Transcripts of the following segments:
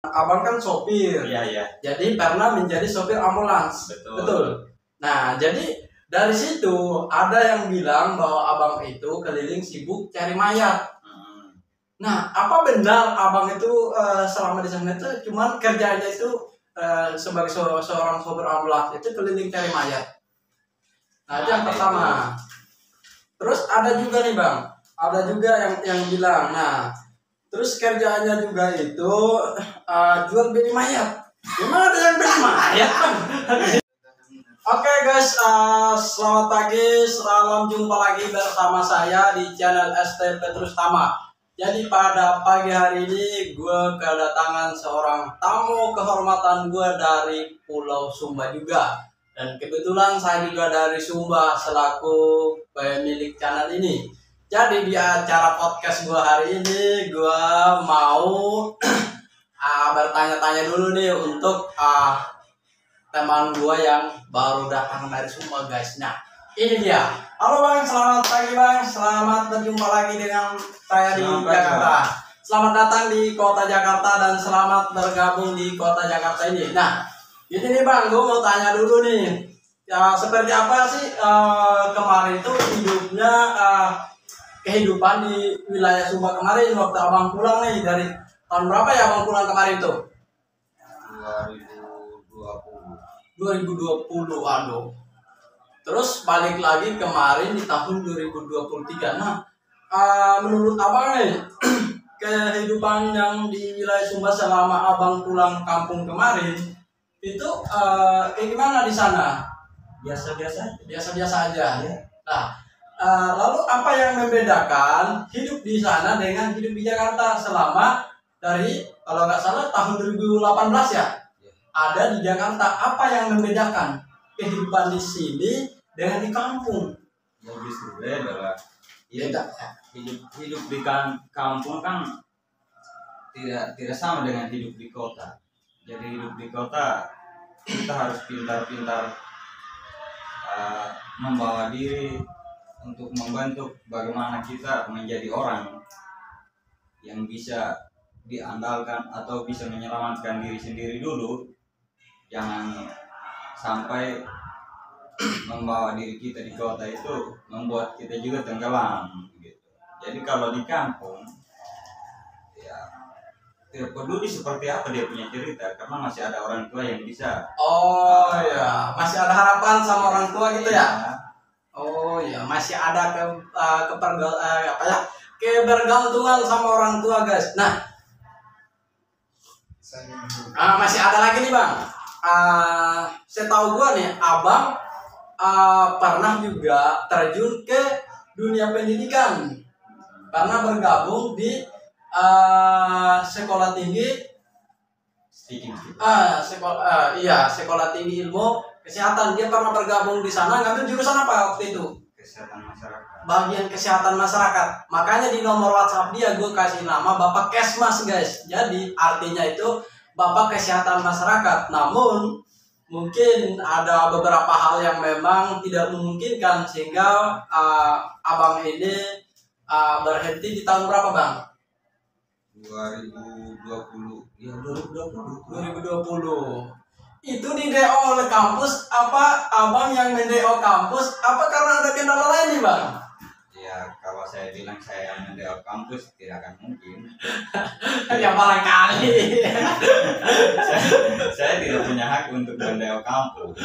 Abang kan sopir. Iya, iya. Jadi pernah menjadi sopir ambulans. Betul. Nah, jadi dari situ ada yang bilang bahwa abang itu keliling sibuk cari mayat. Nah, apa benar abang itu selama di sana itu cuman kerjanya itu sebagai seorang sopir ambulans itu keliling cari mayat? Nah, itu yang pertama. Terus ada juga nih bang, ada juga yang bilang, nah, terus kerjaannya juga itu jual beli mayat. Gimana ada yang beli mayat bang? Oke guys, selamat pagi, salam jumpa lagi bersama saya di channel ST Petrus Tama. Jadi pada pagi hari ini gue kedatangan seorang tamu kehormatan gue dari Pulau Sumba juga. Dan kebetulan saya juga dari Sumba selaku pemilik channel ini. Jadi di acara podcast gue hari ini gue mau bertanya-tanya dulu nih untuk teman gue yang baru datang dari Sumba guys. Nah ini dia. Halo bang, selamat pagi bang. Selamat berjumpa lagi dengan saya di Jakarta. Selamat datang di kota Jakarta dan selamat bergabung di kota Jakarta ini. Nah ini nih bang, gue mau tanya dulu nih. Ya seperti apa sih kemarin itu hidupnya kehidupan di wilayah Sumba kemarin waktu abang pulang nih dari tahun berapa ya abang pulang kemarin tuh? 2020, aduh. Terus balik lagi kemarin di tahun 2023. Nah, menurut abang nih kehidupan yang di wilayah Sumba selama abang pulang kampung kemarin itu kayak gimana di sana? Biasa-biasa aja. Ya. Nah, lalu apa yang membedakan hidup di sana dengan hidup di Jakarta selama dari kalau nggak salah tahun 2018 ya? Ada di Jakarta. Apa yang membedakan kehidupan di sini dengan di kampung? Yang justru adalah hidup di kampung kan tidak sama dengan hidup di kota. Jadi hidup di kota kita harus pintar-pintar membawa diri untuk membentuk bagaimana kita menjadi orang yang bisa diandalkan atau bisa menyelamatkan diri sendiri dulu. Jangan sampai membawa diri kita di kota itu membuat kita juga tenggelam gitu. Jadi kalau di kampung ya tidak peduli seperti apa dia punya cerita karena masih ada orang tua yang bisa. Oh ya, masih ada harapan sama orang tua gitu ya. Oh ya, masih ada kebergantungan sama orang tua guys. Nah, masih ada lagi nih bang. Setahu gua nih, abang pernah juga terjun ke dunia pendidikan, pernah bergabung di sekolah tinggi, sekolah tinggi ilmu kesehatan. Dia pernah bergabung di sana, ngambil jurusan apa waktu itu? Kesehatan masyarakat. Bagian kesehatan masyarakat. Makanya di nomor WhatsApp dia gue kasih nama Bapak Kesmas guys. Jadi artinya itu Bapak Kesehatan Masyarakat. Namun mungkin ada beberapa hal yang memang tidak memungkinkan sehingga abang ini berhenti di tahun berapa bang? 2020. Ya 2020. Itu di DO oleh kampus apa abang yang men-DO kampus apa karena ada kendala lain nih bang? Ya kalau saya bilang saya yang men-DO kampus tidak akan mungkin. Ya barangkali. saya tidak punya hak untuk men-DO kampus.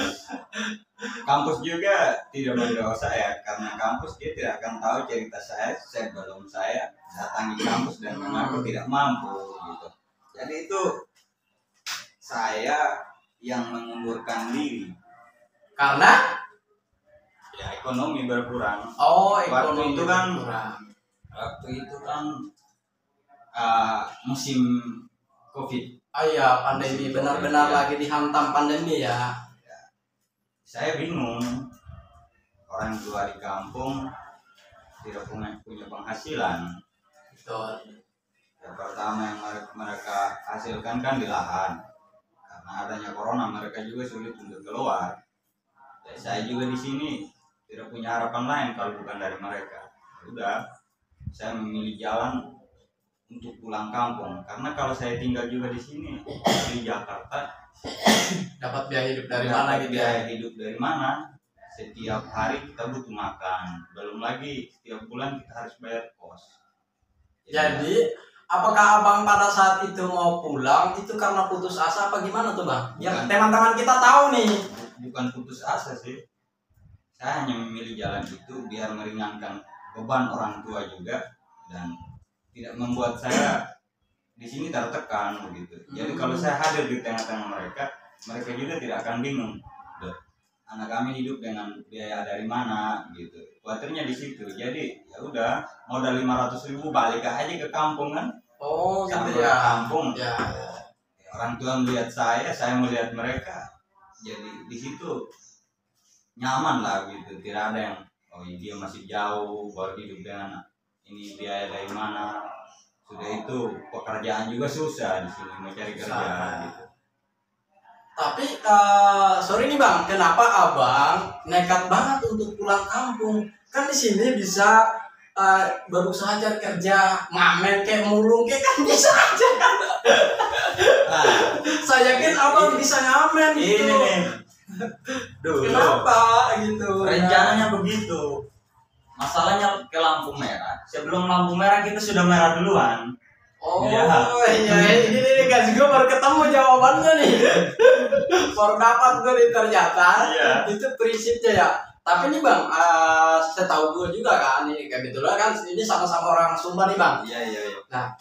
Kampus juga tidak men-DO saya karena kampus dia tidak akan tahu cerita saya sebelum saya datangi kampus dan mengaku tidak mampu gitu. Jadi itu saya yang mengundurkan diri Karena ya ekonomi berkurang. Oh, waktu ekonomi itu kan berkurang. Waktu itu kan musim COVID. Oh iya, pandemi benar-benar ya. Lagi dihantam pandemi ya. Saya bingung, orang tua di kampung tidak punya penghasilan. Betul. Yang pertama yang mereka hasilkan kan di lahan. Karena adanya corona mereka juga sulit untuk keluar. Ya, saya juga di sini tidak punya harapan lain kalau bukan dari mereka. Udah, saya memilih jalan untuk pulang kampung, karena kalau saya tinggal juga di sini di Jakarta, dapat biaya hidup dari mana gitu ya? Biaya hidup dari mana? Setiap hari kita butuh makan, belum lagi setiap bulan kita harus bayar kos. Jadi apakah abang pada saat itu mau pulang itu karena putus asa apa gimana tuh bang? Yang teman-teman kita tahu nih. Bukan putus asa sih, saya hanya memilih jalan itu biar meringankan beban orang tua juga dan tidak membuat saya di sini tertekan begitu. Jadi kalau saya hadir di tengah-tengah mereka, mereka juga tidak akan bingung. Duh, anak kami hidup dengan biaya dari mana gitu. Khawatirnya di situ. Jadi ya udah, modal 500.000 balik aja ke kampung kan. Oh Sampai gitu ya. kampung. Ya. Orang tua melihat saya melihat mereka. Jadi di situ nyaman lah gitu. Tidak ada yang oh dia masih jauh baru hidup dengan ini biaya dari mana. Sudah itu pekerjaan juga susah di sini mau cari kerja gitu. Tapi sorry nih bang, kenapa abang nekat banget untuk pulang kampung? Kan di sini bisa berusaha cari kerja, ngamen kayak mulung kayak kan bisa aja kan? Saya yakin abang bisa ngamen gitu. Ini nih. Kenapa gitu? Rencananya begitu. Masalahnya ke lampu merah. Sebelum lampu merah kita sudah merah duluan. Oh ya. Iya, ini guys, gue baru ketemu jawabannya nih. Baru dapat gue nih ternyata. Iya. Itu prinsipnya ya. Tapi nih bang, setahu gue juga kan, ini kebetulan kan ini sama-sama orang Sumba nih bang. Iya. Nah,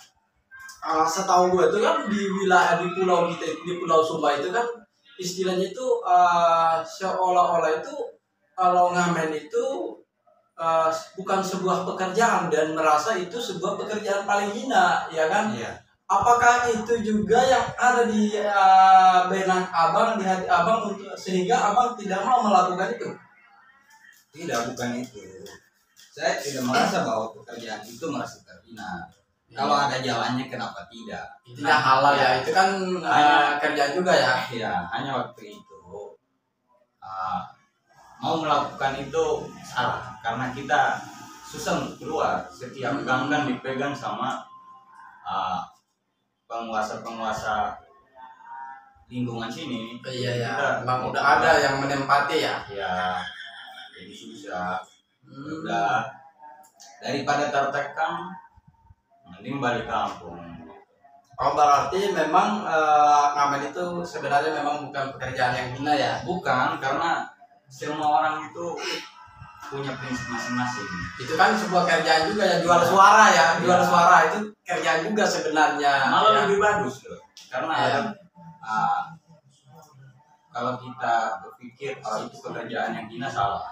setahu gue itu kan di wilayah di pulau kita, di Pulau Sumba itu kan istilahnya itu seolah-olah itu kalau ngamen itu bukan sebuah pekerjaan dan merasa itu sebuah pekerjaan paling hina, ya kan? Iya. Apakah itu juga yang ada di benak abang, di hati abang untuk sehingga abang tidak mau melakukan itu? Tidak, bukan itu. Saya tidak merasa bahwa pekerjaan itu merasa terhina. Kalau ada jalannya kenapa tidak? Intinya halal ya, itu kan kerjaan juga ya. Iya, hanya waktu itu mau melakukan itu salah karena kita susah untuk keluar. Setiap gang kan dipegang sama penguasa lingkungan sini. Iya ya, memang udah ada yang menempati ya. Iya, jadi susah. Udah daripada tertekan, mending balik kampung. Oh berarti memang ngamen itu sebenarnya memang bukan pekerjaan yang hina ya? Bukan, karena semua orang itu punya prinsip masing-masing. Itu kan sebuah kerjaan juga ya, jual suara ya, jual suara itu kerjaan juga sebenarnya. Malah ya. lebih bagus loh, karena kalau kita berpikir itu pekerjaan yang hina salah.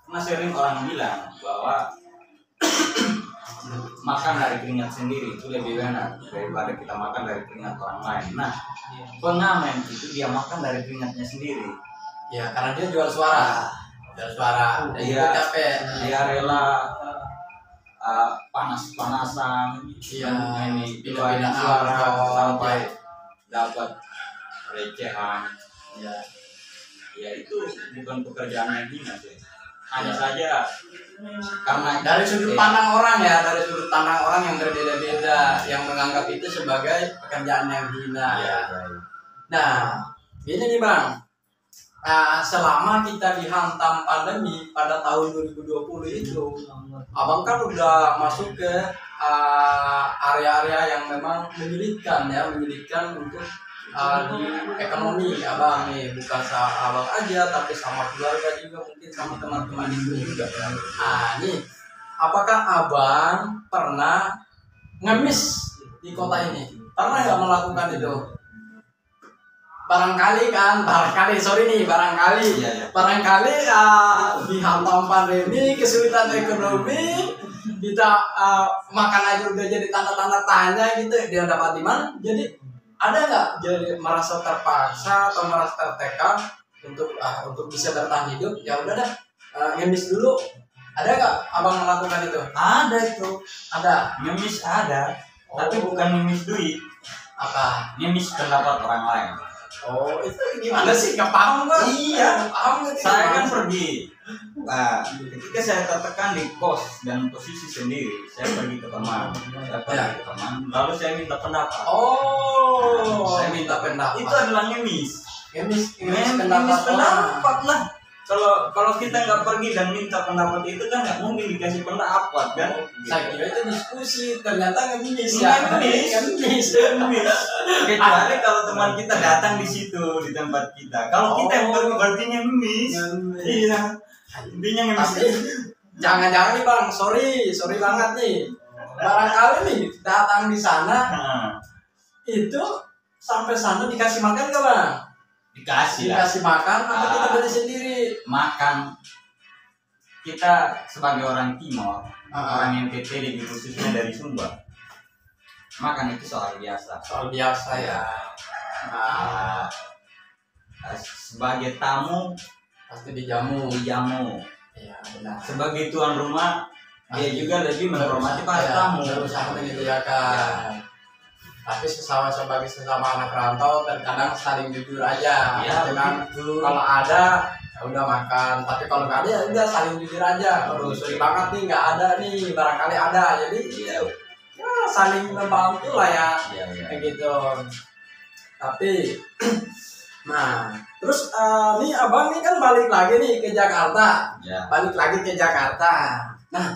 Karena sering orang bilang bahwa makan dari keringat sendiri itu lebih enak daripada kita makan dari keringat orang lain. Nah, pengamen itu dia makan dari keringatnya sendiri. Ya, karena dia jual suara. Jual suara. Dia capek. Dia rela panas-panasan. Iya, ini pindah-pindah suara angkot, sampai dapat recehan. Ya itu bukan pekerjaan yang hina sih. Hanya saja karena dari sudut pandang orang ya, dari sudut pandang orang yang berbeda-beda yang menganggap itu sebagai pekerjaan yang hina. Nah, ini nih bang, selama kita dihantam pandemi pada tahun 2020 itu, abang kan udah masuk ke area-area yang memang menyulitkan ya, menyulitkan untuk di ekonomi abang nih, bukan sama abang aja tapi sama keluarga juga, mungkin sama teman-teman itu juga. Nih, apakah abang pernah ngemis di kota ini? Pernah nggak melakukan itu? Barangkali barangkali dihantam pandemi, kesulitan ekonomi, kita makan aja udah jadi tanda-tanda tanya gitu, dia dapat di mana? Jadi ada nggak jadi merasa terpaksa atau merasa tertekan untuk bisa bertahan hidup? Ya udah dah, ngemis dulu. Ada nggak abang melakukan itu? Ada itu. Ada. Ngemis ada, tapi bukan ngemis duit. Apa? Ngemis pendapat orang lain. Oh, itu gimana sih? Gak paham kan? Iya, paham. Saya kan pergi ketika saya tertekan di kos dan posisi sendiri, saya pergi ke teman, lalu saya minta pendapat. Saya minta pendapat. Itu adalah ngemis pendapat lah. Kalau kita nggak pergi dan minta pendapat itu kan nggak mungkin dikasih pendapat kan? Saya kira itu diskusi, ternyata ngemis. Kecuali kalau teman kita datang di situ di tempat kita. Kalau kita yang pergi berarti ngemis. Iya. Intinya ngemis. Jangan-jangan nih Bang, sorry banget nih. Barangkali nih datang di sana itu sampai sana dikasih makan gak Bang? Dikasih makan atau kita beli sendiri? Makan. Kita sebagai orang Timor, orang NTT lebih khususnya dari Sumba, makan itu soal biasa ya. Sebagai tamu pasti dijamu. Iya benar. Sebagai tuan rumah dia juga lebih menghormati para tamu. Harus sama menyediakan. Tapi sebagai sesama anak rantau terkadang saling jujur aja. Kalau ada ya udah makan, tapi kalau nggak ada ya udah saling jujur aja. Aduh sorry banget nih nggak ada nih, barangkali ada, jadi ya saling membantu lah ya. Kayak gitu. Tapi nah terus nih abang nih kan balik lagi nih ke Jakarta, Nah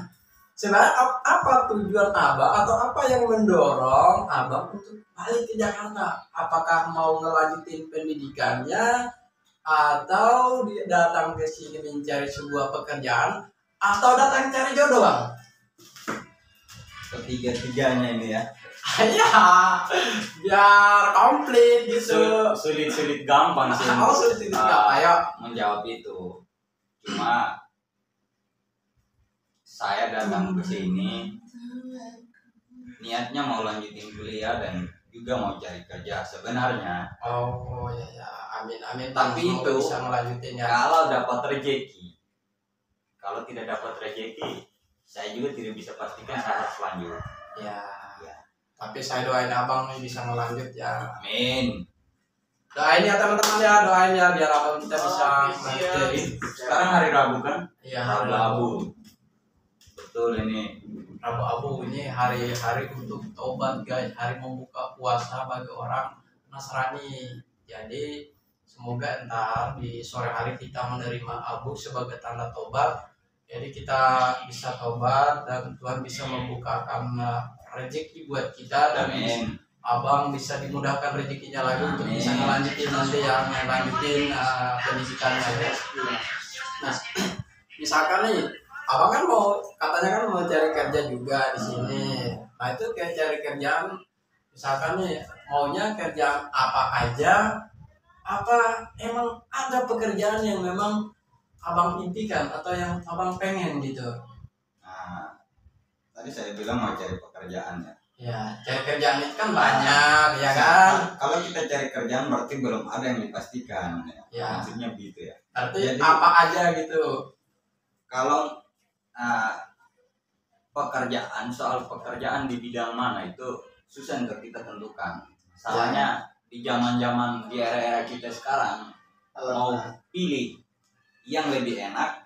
sebenarnya apa tujuan abang atau apa yang mendorong abang untuk balik ke Jakarta? Apakah mau ngelanjutin pendidikannya atau datang ke sini mencari sebuah pekerjaan atau datang cari jodoh Bang? Ketiga-tiganya ini ya. Ya, biar komplit gitu. Sulit gampang sih. Sulit gampang. Ayo menjawab itu. Cuma saya datang ke sini niatnya mau lanjutin kuliah dan juga mau cari kerja sebenarnya. Ya. Amin. Tapi itu bisa melanjutin ya. Kalau dapat rezeki. Kalau tidak dapat rezeki, saya juga tidak bisa pastikan saya harus lanjut. Ya. Tapi saya doain abang nih bisa melanjut ya. Amin. Doain ya teman-teman ya, doain ya biar abang kita bisa melanjut. Sekarang hari Rabu kan? Iya, hari Rabu. Betul ini. Rabu ini hari untuk tobat guys, hari membuka puasa bagi orang Nasrani. Jadi semoga ntar di sore hari kita menerima abu sebagai tanda tobat. Jadi kita bisa tobat dan Tuhan bisa membukakan rezeki buat kita dan abang bisa dimudahkan rezekinya lagi untuk bisa ngelanjutin nanti pendidikannya ya. Nah, misalkan nih abang kan katanya mau cari kerja juga di sini. Nah itu kayak cari kerjaan, misalkan nih maunya kerjaan apa aja, apa emang ada pekerjaan yang memang abang impikan atau yang abang pengen gitu? Nah, tadi saya bilang mau cari pekerjaan ya. Ya, cari kerjaan itu kan banyak ya kan. Kalau kita cari kerjaan berarti belum ada yang dipastikan ya. Maksudnya gitu ya. Artinya apa aja gitu. Kalau soal pekerjaan di bidang mana itu susah untuk kita tentukan. Salahnya di zaman-zaman di era-era kita sekarang mau pilih yang lebih enak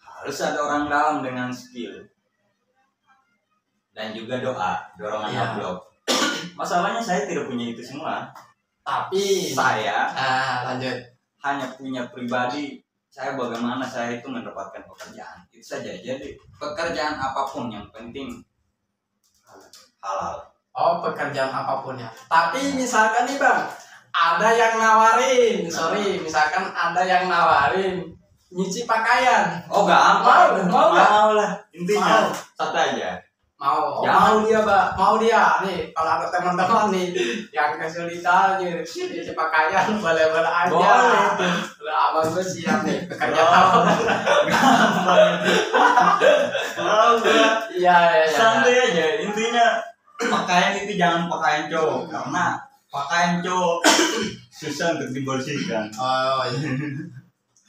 harus ada orang dalam dengan skill dan juga dorongan blog. Masalahnya saya tidak punya itu semua. Tapi saya lanjut hanya punya pribadi saya bagaimana saya itu mendapatkan pekerjaan itu saja. Jadi pekerjaan apapun yang penting halal. Pekerjaan apapun ya. Tapi misalkan nih Bang, ada yang nawarin, misalkan ada yang nawarin nyuci pakaian. Gampang. Mau lah. Intinya satu aja. Mau dia nih. Kalau ada teman-teman nih yang kesulitan nyuci pakaian boleh aja. Boleh. Abang gue siap nih pekerjaan apa? Iya. Santai aja. Intinya pakaian itu jangan pakaian cowok karena pakaian cowok susah untuk dibersihkan. Iya.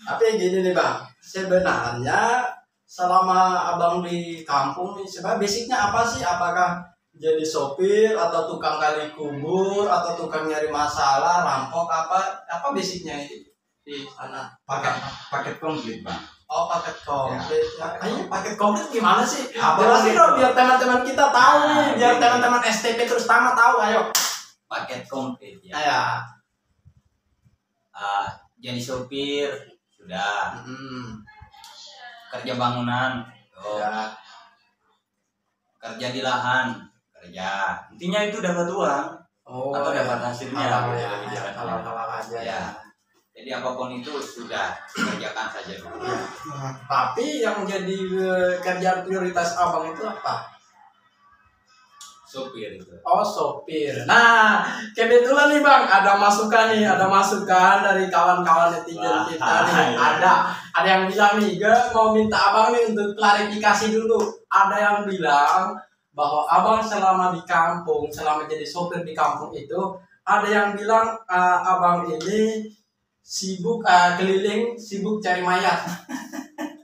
Tapi gini nih Bang, sebenarnya selama abang di kampung nih, sebenarnya basicnya apa sih? Apakah jadi sopir atau tukang gali kubur atau tukang nyari masalah, rampok apa basicnya itu di sana? Paket komplit Bang. Oh, paket komplit. Ya, Ayo, paket komplit gimana sih? Apa Jelasin itu? dong biar teman-teman kita tahu nih, Nah, biar gitu. teman-teman STP terus tamat tahu. Ayo. Paket komplit ya. Ya. Jadi sopir sudah, kerja bangunan, Ya. kerja di lahan, kerja. Intinya itu dapat uang Oh, atau ya. dapat hasilnya. Halal gitu, ya, lebih jelasnya. halal aja Ya. Jadi apapun itu sudah kerjakan saja dulu. Tapi yang jadi kerjaan prioritas abang itu apa? Sopir itu. Oh, sopir. Nah, kebetulan nih bang, ada masukan dari kawan-kawan netizen Wah, kita nih. iya. Ada yang bilang nih, gue mau minta abang nih untuk klarifikasi dulu. Ada yang bilang bahwa abang selama di kampung, selama jadi sopir di kampung itu, ada yang bilang abang ini sibuk keliling, sibuk cari mayat.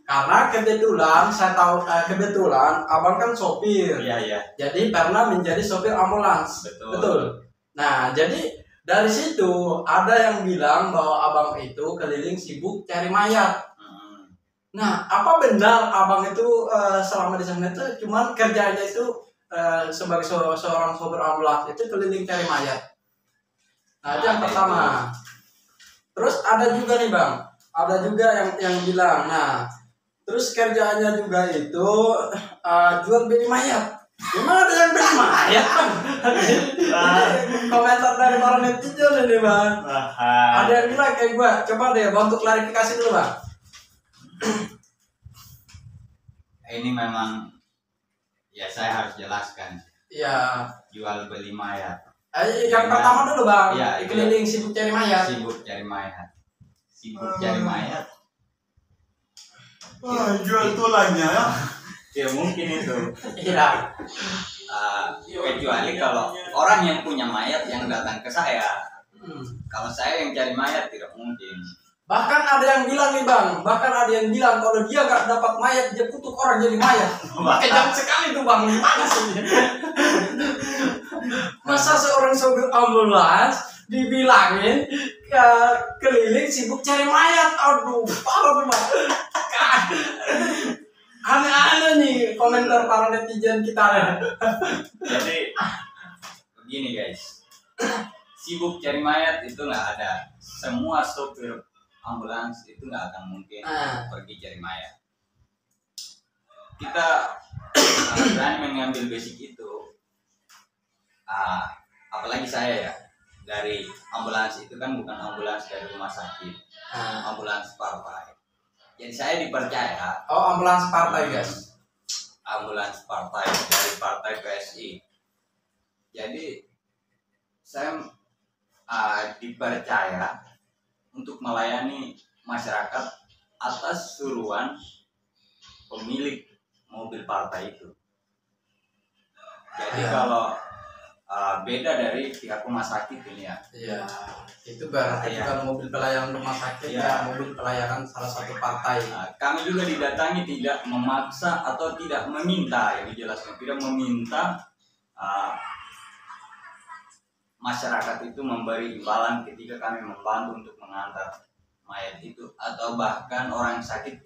Karena kebetulan saya tahu kebetulan abang kan sopir. Iya. Jadi pernah menjadi sopir ambulans. Betul. Nah, jadi dari situ ada yang bilang bahwa abang itu keliling sibuk cari mayat. Nah, apa benar abang itu selama di sana itu cuman kerjanya itu sebagai seorang sopir ambulans itu keliling cari mayat? Nah, itu yang pertama. Terus ada juga nih bang, ada juga yang bilang, nah terus kerjaannya juga itu jual beli mayat. Gimana ada yang beli mayat bang? Komentar dari para netizen ini bang. Ada yang bilang kayak gue, coba deh bantu klarifikasi dulu bang. Ini memang ya saya harus jelaskan. Iya. Jual beli mayat. Yang pertama dulu bang, Iya, keliling sibuk cari mayat. Sibuk cari mayat. Cari mayat. Jual tulangnya ya. Ya mungkin itu. Iya. Kecuali kalau orang yang punya mayat yang datang ke saya. Kalau saya yang cari mayat tidak mungkin. Bahkan ada yang bilang nih bang, kalau dia nggak dapat mayat dia kutuk orang jadi mayat. Kejam sekali tuh bang, gimana sih? Masa seorang sopir ambulans dibilangin keliling sibuk cari mayat? Aduh, parah tuh bang. Aneh-aneh nih komentar para netizen kita. Jadi begini guys, sibuk cari mayat itu nggak ada. Semua sopir ambulans itu nggak akan mungkin pergi cari mayat. Kita berani mengambil basic itu. Apalagi saya ya, dari ambulans itu kan bukan ambulans dari rumah sakit, ambulans partai. Jadi saya dipercaya. Oh, ambulans partai guys. Ambulans partai dari partai PSI. Jadi saya dipercaya untuk melayani masyarakat atas suruhan pemilik mobil partai itu. Jadi kalau beda dari pihak rumah sakit ini ya. Iya, itu berarti bukan mobil pelayanan rumah sakit ya, mobil pelayanan salah satu partai. Kami juga didatangi tidak memaksa atau tidak meminta, yang dijelaskan tidak meminta masyarakat itu memberi imbalan ketika kami membantu untuk mengantar mayat itu atau bahkan orang sakit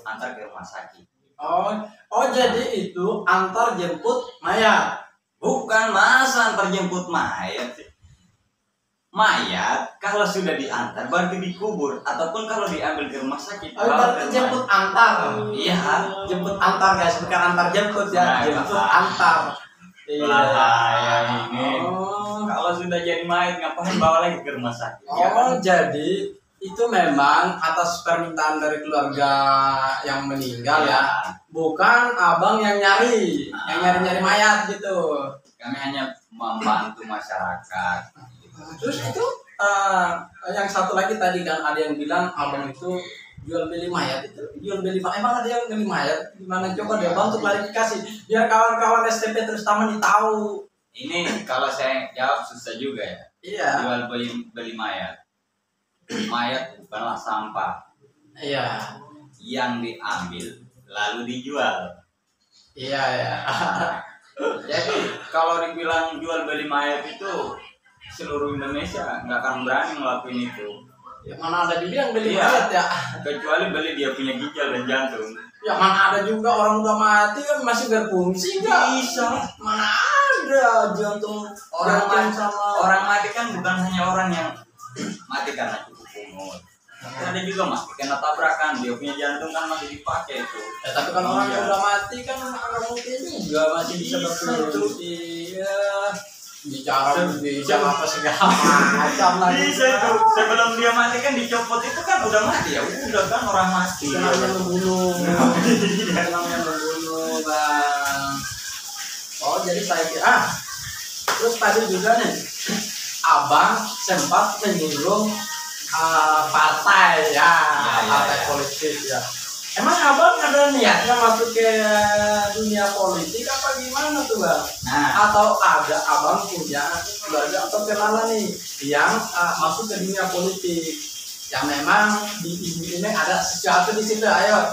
antar ke rumah sakit. Oh jadi itu antar jemput mayat. Bukan masa antar jemput mayat. Mayat kalau sudah diantar berarti dikubur ataupun kalau diambil ke rumah sakit. Berarti jemput antar. Iya, jemput antar guys, bukan antar jemput ya, jemput antar. Iya, ini. Kalau sudah jadi mayat ngapain bawa lagi ke rumah sakit? Jadi itu memang atas permintaan dari keluarga yang meninggal ya. Bukan abang yang nyari mayat gitu. Kami hanya membantu masyarakat. Terus itu yang satu lagi tadi kan ada yang bilang abang itu jual beli mayat emang ada yang beli mayat gimana, coba deh bantu klarifikasi biar kawan-kawan STP terus taman tahu. Ini kalau saya jawab susah juga ya. Iya. Jual beli mayat. Mayat bukanlah sampah. Iya. Yang diambil lalu dijual. Iya ya. Jadi kalau dibilang jual beli mayat itu seluruh Indonesia nggak akan berani ngelakuin itu. Ya mana ada juga yang beli Iya. mayat ya. Kecuali beli dia punya ginjal dan jantung. Ya mana ada juga orang udah mati kan masih berfungsi nggak? Bisa. Mana ada jantung Orang mati kan bukan hanya orang yang mati karena cukup umur. Ada juga mati karena tabrakan, dia punya jantung kan masih dipakai itu. Ya, tapi kan orang yang udah mati kan agak mungkin juga masih bisa berfungsi. Iya. Bicara apa segala macam lah. Bisa itu. Sebelum dia mati kan dicopot itu kan udah mati ya. Udah kan orang mati. Namanya membunuh. Namanya membunuh, Bang. Oh, jadi saya kira. Terus tadi juga nih, Abang sempat menyinggung partai ya, partai politik ya. Emang Abang ada niatnya masuk ke dunia politik apa gimana tuh, Bang? Nah, Atau ada Abang punya keluarga atau kenalan nih yang masuk ke dunia politik yang memang di ini ada sesuatu di situ. Ayo,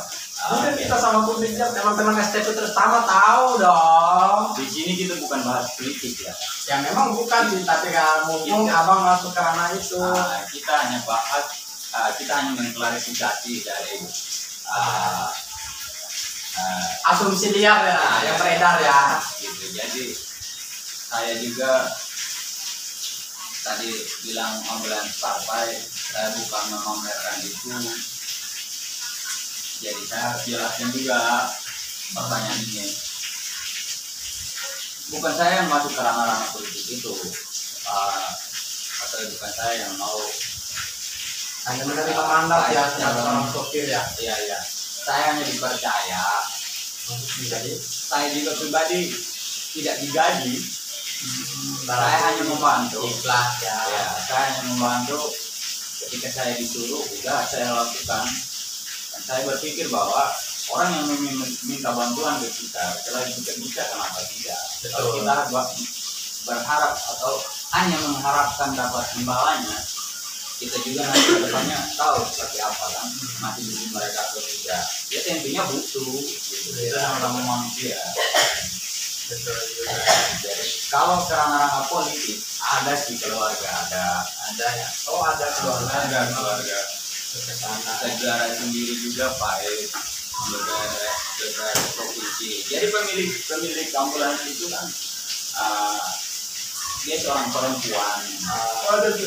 mungkin kita sama publiknya teman-teman STP Tresama tahu dong. di sini kita bukan bahas politik ya. Ya memang bukan sih, tapi kan mumpung Abang masuk ke ranah itu. Kita hanya bahas, kita hanya mengklarifikasi dari Asumsi liar ya, yang beredar ya. gitu. Jadi saya juga tadi bilang ambulans partai, saya bukan memamerkan itu. Jadi saya harus jelaskan juga pertanyaan ini. Bukan saya yang masuk ke ranah-ranah politik itu, atau bukan saya yang mau Hanya menerima mandat ya, seorang sopir ya. Iya. Saya hanya dipercaya. Jadi, Saya juga pribadi tidak digaji. Saya hanya membantu. ikhlas ya. Ya, saya hanya membantu. Ketika saya disuruh, udah saya lakukan. Dan saya berpikir bahwa orang yang minta bantuan ke kita, selain kita bisa, kenapa tidak? Kalau kita berharap atau hanya mengharapkan dapat imbalannya, kita juga nanti ke depannya tahu seperti apa kan, masih butuh mereka atau tidak. Ya tentunya butuh, gitu. Itu sama-sama manusia. Betul juga. Jadi kalau kerana-rana politik ada sih keluarga, Ada ya. Oh, ada keluarga. ada keluarga. Kesana. Negara sendiri juga Pak, negara provinsi. Jadi pemilik ambulans itu kan dia seorang perempuan.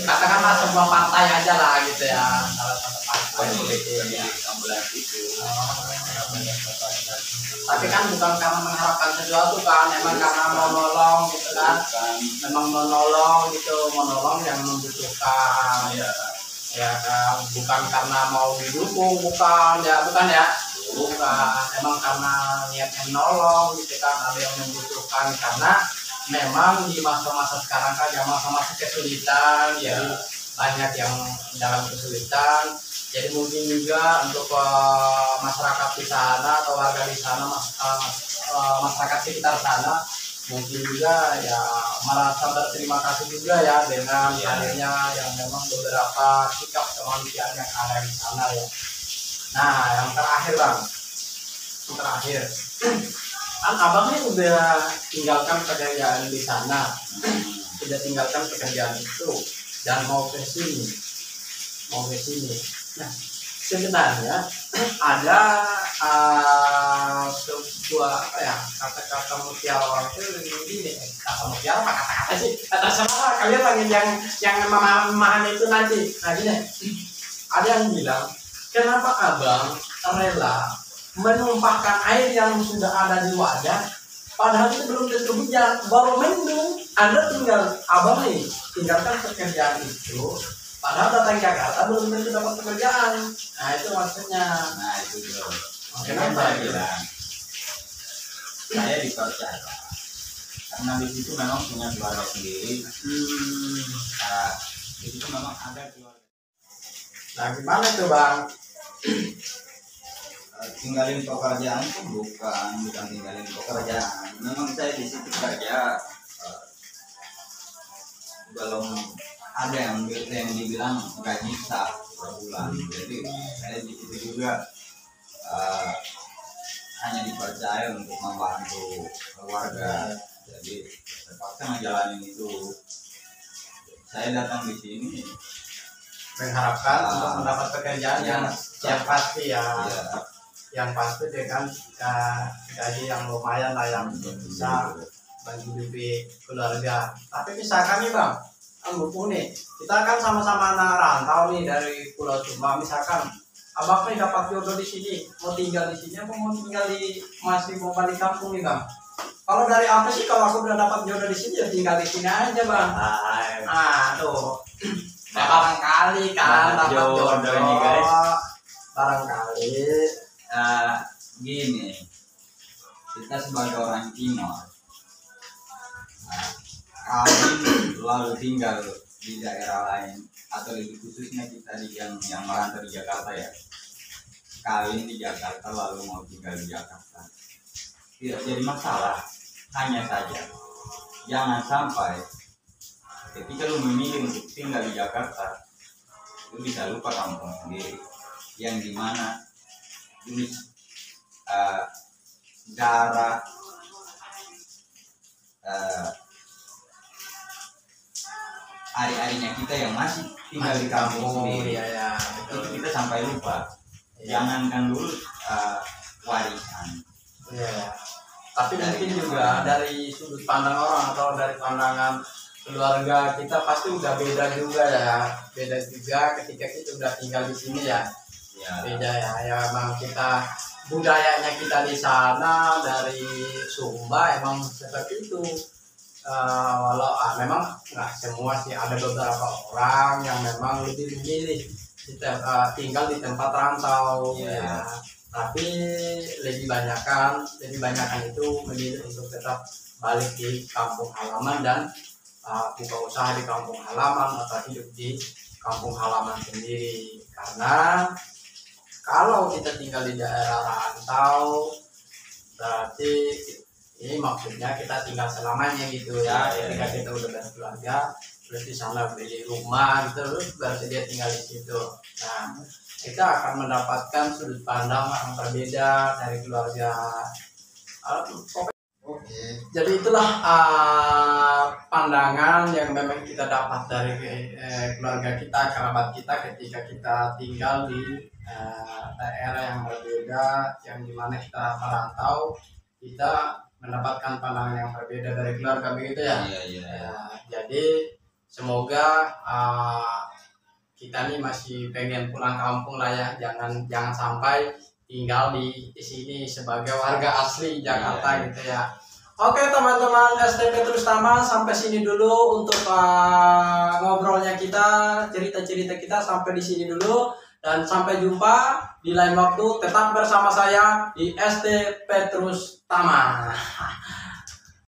Katakanlah sebuah partai aja lah gitu ya. Salah satu partai Pemilik politik ya. ambulans itu. Tapi kan bukan karena mengharapkan sesuatu kan, emang karena mau nolong gitu kan. Bukan, Memang menolong gitu, menolong yang membutuhkan. ya, Ya kan, bukan karena mau didukung, bukan ya, bukan. Emang karena niatnya menolong gitu kan, ada yang membutuhkan karena memang di masa-masa sekarang kan ya masa-masa kesulitan, ya. jadi banyak yang dalam kesulitan. Jadi mungkin juga untuk masyarakat di sana atau warga di sana, masyarakat sekitar sana mungkin juga ya merasa berterima kasih juga ya dengan hadirnya yang memang beberapa sikap kemanusiaan yang ada di sana ya. Nah, yang terakhir Bang, kan Abang ini udah tinggalkan pekerjaan di sana, sudah tinggalkan pekerjaan itu dan mau ke sini. Nah, sebenarnya ada sebuah kata-kata mutiara itu begini, kata mutiara apa kata-kata sih? Terserah kalian lagi yang memahami itu nanti. Nah gini, ada yang bilang kenapa Abang rela menumpahkan air yang sudah ada di wadah padahal itu belum tentu hujan, baru mendung. Anda Abang nih tinggalkan pekerjaan itu padahal datang Jakarta belum tentu dapat pekerjaan. Nah itu maksudnya. Nah itu dulu. Kenapa Saya bilang saya dipercaya karena di situ memang punya keluarga sendiri. Di situ memang ada keluarga. Nah gimana tuh Bang? Tinggalin pekerjaan itu bukan tinggalin pekerjaan. Memang saya di situ kerja, belum ada yang dibilang gaji sah per bulan. Jadi saya di situ juga hanya dipercaya untuk membantu keluarga. Jadi terpaksa ngejalanin itu. Saya datang di sini mengharapkan untuk mendapat pekerjaan yang pasti ya, yang pasti dengan gaji yang lumayan lah, yang bisa bagi bibi keluarga. Tapi misalkan nih bang, Buku nih, kita kan sama-sama anak rantau nih dari Pulau Sumba. Misalkan abang nih dapat jodoh di sini, mau tinggal di sini, apa mau tinggal di masih mau balik kampung nih bang? Kalau dari aku sih, kalau aku udah dapat jodoh di sini, ya tinggal di sini aja bang. Tuh, barangkali kan dapat jodoh ini guys. Barangkali, gini, kita sebagai orang Timor. Kami lalu tinggal di daerah lain, atau lebih khususnya kita yang merantau di Jakarta ya. Kawin di Jakarta lalu mau tinggal di Jakarta, tidak jadi masalah. Hanya saja jangan sampai ketika lu memilih untuk tinggal di Jakarta, lu bisa lupa kampung sendiri, yang dimana ini darah hari-harinya kita yang masih tinggal di kampung sendiri, itu kita sampai lupa. Jangankan dulu warisan. Tapi mungkin juga dari sudut pandang orang atau dari pandangan keluarga kita pasti udah beda juga ya. Beda juga ketika kita udah tinggal di sini ya. Beda ya emang kita budayanya kita di sana dari Sumba emang seperti itu. Walau memang nggak semua sih, ada beberapa orang yang memang lebih memilih tinggal di tempat rantau ya. Tapi lebih banyakan itu memilih untuk tetap balik di kampung halaman dan buka usaha di kampung halaman atau hidup di kampung halaman sendiri. Karena kalau kita tinggal di daerah rantau, berarti ini maksudnya kita tinggal selamanya gitu ya. Ketika kita udah berkeluarga, terus di sana beli rumah gitu, terus berarti dia tinggal di situ. Nah, kita akan mendapatkan sudut pandang yang berbeda dari keluarga. Jadi itulah pandangan yang memang kita dapat dari keluarga kita, kerabat kita ketika kita tinggal di daerah yang berbeda, yang dimana kita merantau, kita mendapatkan pandangan yang berbeda dari keluarga, begitu ya. Jadi semoga kita nih masih pengen pulang kampung lah ya, jangan sampai tinggal di sini sebagai warga asli Jakarta gitu ya. Oke teman-teman ST Petrus Tama, sampai sini dulu untuk ngobrolnya kita, cerita-cerita kita sampai di sini dulu, dan sampai jumpa di lain waktu. Tetap bersama saya di ST Petrus Tama.